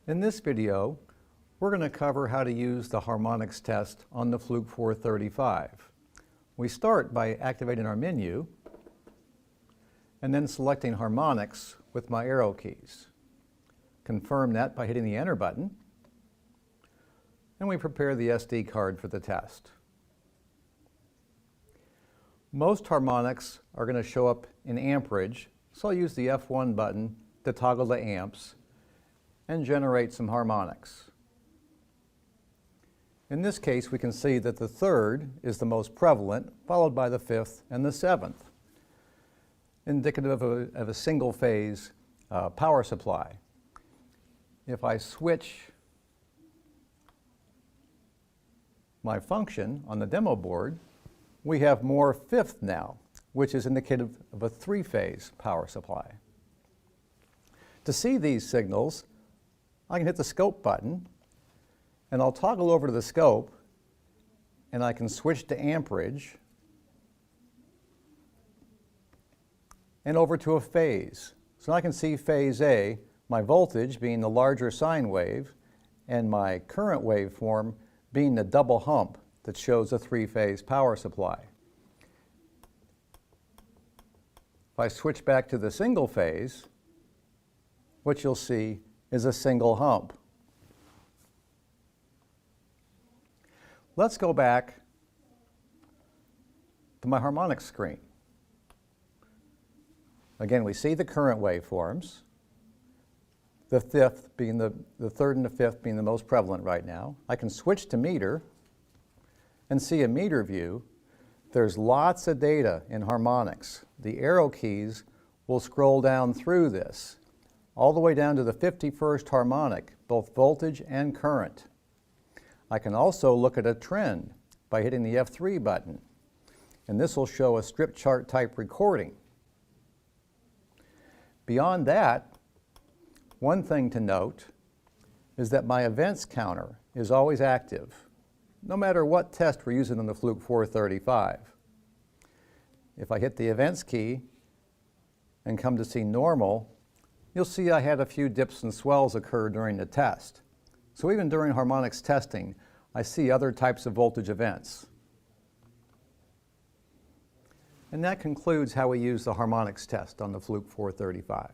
In this video, we're going to cover how to use the harmonics test on the Fluke 435. We start by activating our menu and then selecting harmonics with my arrow keys. Confirm that by hitting the enter button, and we prepare the SD card for the test. Most harmonics are going to show up in amperage, so I'll use the F1 button to toggle the amps and generate some harmonics. In this case, we can see that the third is the most prevalent, followed by the fifth and the seventh, indicative of a single phase power supply. If I switch my function on the demo board, we have more fifth now, which is indicative of a three-phase power supply. To see these signals, I can hit the scope button, and I'll toggle over to the scope, and I can switch to amperage and over to a phase. So I can see phase A, my voltage being the larger sine wave, and my current waveform being the double hump that shows a three-phase power supply. If I switch back to the single phase, what you'll see is a single hump. Let's go back to my harmonics screen. Again, we see the current waveforms, the fifth being the third and the fifth being the most prevalent right now. I can switch to meter and see a meter view. There's lots of data in harmonics. The arrow keys will scroll down through this, all the way down to the 51st harmonic, both voltage and current. I can also look at a trend by hitting the F3 button, and this will show a strip chart type recording. Beyond that, one thing to note is that my events counter is always active, no matter what test we're using on the Fluke 435. If I hit the events key and come to see normal, you'll see I had a few dips and swells occur during the test. So even during harmonics testing, I see other types of voltage events. And that concludes how we use the harmonics test on the Fluke 435.